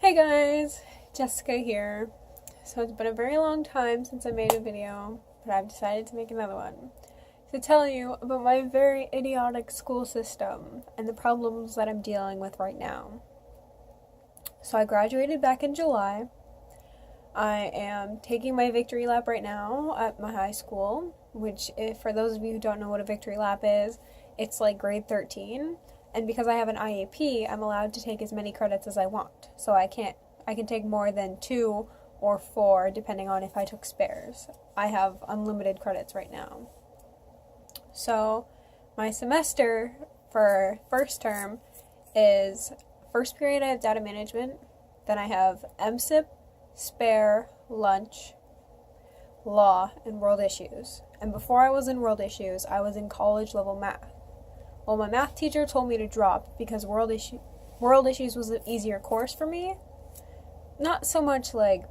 Hey guys, Jessica here. So it's been a very long time since I made a video, but I've decided to make another one to tell you about my very idiotic school system and the problems that I'm dealing with right now. So I graduated back in July. I am taking my victory lap right now at my high school, which, if for those of you who don't know what a victory lap is, it's like grade 13. And because I have an IAP, I'm allowed to take as many credits as I want. So I can take more than 2 or 4 depending on if I took spares. I have unlimited credits right now. So my semester for first term is first period I have data management, then I have MSIP, spare, lunch, law, and world issues. And before I was in world issues, I was in college level math. Well, my math teacher told me to drop because world issues was an easier course for me. Not so much like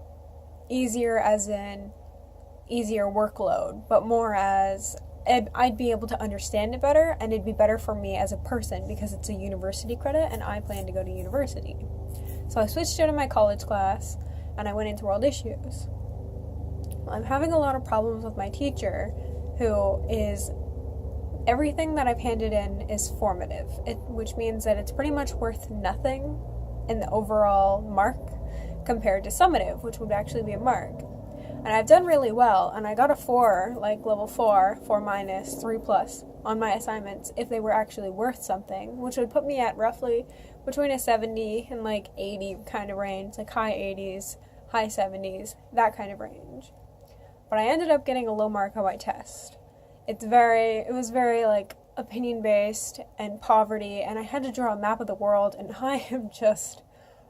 easier as in easier workload, but more as I'd be able to understand it better, and it'd be better for me as a person because it's a university credit and I plan to go to university. So I switched out of my college class and I went into world issues. I'm having a lot of problems with my teacher, who is everything that I've handed in is formative, which means that it's pretty much worth nothing in the overall mark compared to summative, which would actually be a mark. And I've done really well, and I got a 4, like level 4, 4 minus, 3 plus, on my assignments if they were actually worth something, which would put me at roughly between a 70 and like 80 kind of range, like high 80s, high 70s, that kind of range. But I ended up getting a low mark on my test. It was very like opinion based and poverty, and I had to draw a map of the world, and I am just,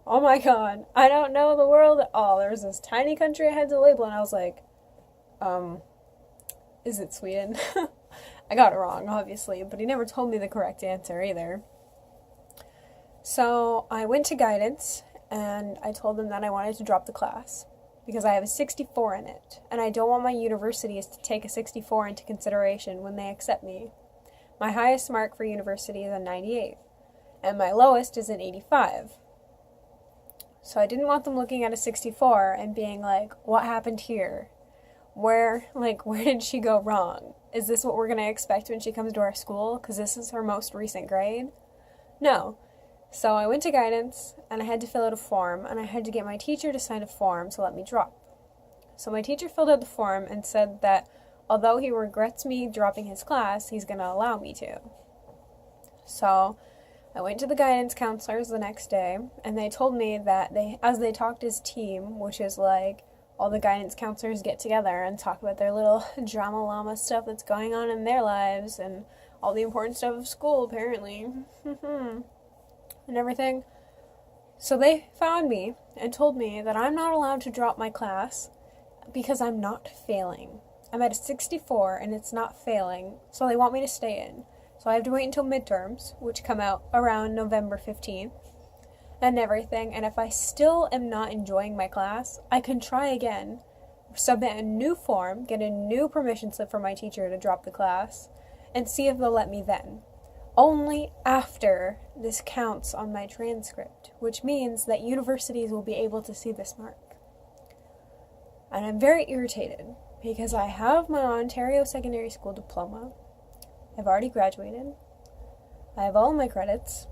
oh my god, I don't know the world at all. There was this tiny country I had to label, and I was like, is it Sweden? I got it wrong, obviously, but he never told me the correct answer either. So I went to guidance, and I told them that I wanted to drop the class because I have a 64 in it, and I don't want my universities to take a 64 into consideration when they accept me. My highest mark for university is a 98, and my lowest is an 85. So I didn't want them looking at a 64 and being like, what happened here? Where did she go wrong? Is this what we're going to expect when she comes to our school? Because this is her most recent grade? No. So I went to guidance, and I had to fill out a form, and I had to get my teacher to sign a form to let me drop. So my teacher filled out the form and said that although he regrets me dropping his class, he's going to allow me to. So I went to the guidance counselors the next day, and they told me that as they talked as team, which is like all the guidance counselors get together and talk about their little drama llama stuff that's going on in their lives and all the important stuff of school, apparently. And everything. So they found me and told me that I'm not allowed to drop my class because I'm not failing. I'm at a 64 and it's not failing, so they want me to stay in. So I have to wait until midterms, which come out around November 15th, and everything. And if I still am not enjoying my class, I can try again, submit a new form, get a new permission slip from my teacher to drop the class, and see if they'll let me then. Only after this counts on my transcript, which means that universities will be able to see this mark. And I'm very irritated because I have my Ontario Secondary School diploma. I've already graduated. I have all my credits.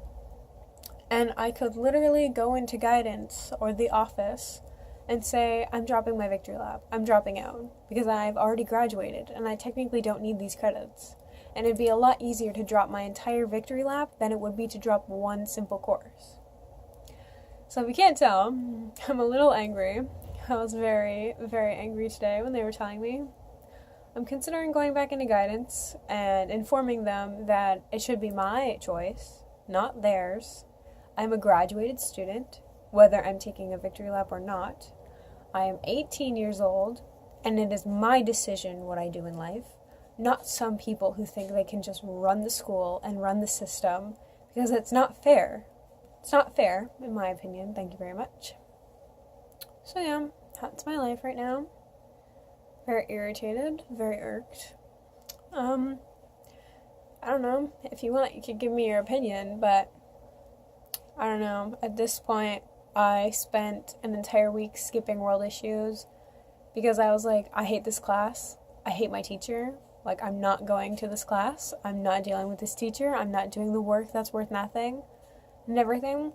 And I could literally go into guidance or the office and say, I'm dropping my victory lap. I'm dropping out because I've already graduated and I technically don't need these credits. And it'd be a lot easier to drop my entire victory lap than it would be to drop one simple course. So if you can't tell, I'm a little angry. I was very, very angry today when they were telling me. I'm considering going back into guidance and informing them that it should be my choice, not theirs. I'm a graduated student, whether I'm taking a victory lap or not. I am 18 years old, and it is my decision what I do in life. Not some people who think they can just run the school and run the system, because it's not fair. It's not fair, in my opinion. Thank you very much. So yeah, that's my life right now. Very irritated, very irked. I don't know. If you want, you could give me your opinion, but I don't know. At this point, I spent an entire week skipping world issues because I was like, I hate this class. I hate my teacher. Like, I'm not going to this class. I'm not dealing with this teacher. I'm not doing the work that's worth nothing and everything.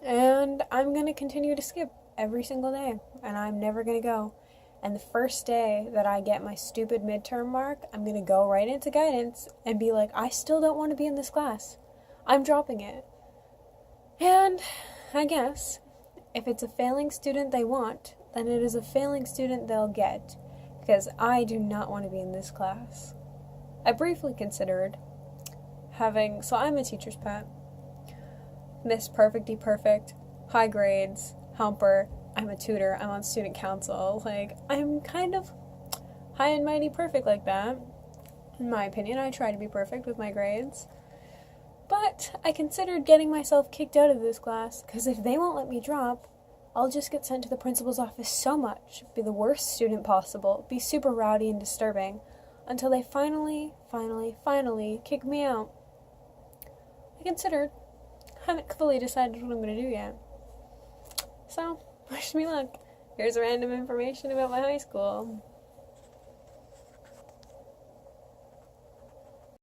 And I'm going to continue to skip every single day. And I'm never going to go. And the first day that I get my stupid midterm mark, I'm going to go right into guidance and be like, I still don't want to be in this class. I'm dropping it. And I guess if it's a failing student they want, then it is a failing student they'll get. Because I do not want to be in this class. I briefly considered so I'm a teacher's pet. Miss Perfecty Perfect, high grades, humper, I'm a tutor, I'm on student council. Like, I'm kind of high and mighty perfect like that. In my opinion, I try to be perfect with my grades. But I considered getting myself kicked out of this class, because if they won't let me drop, I'll just get sent to the principal's office so much, be the worst student possible, be super rowdy and disturbing, until they finally kick me out. I haven't fully decided what I'm going to do yet. So, wish me luck. Here's random information about my high school.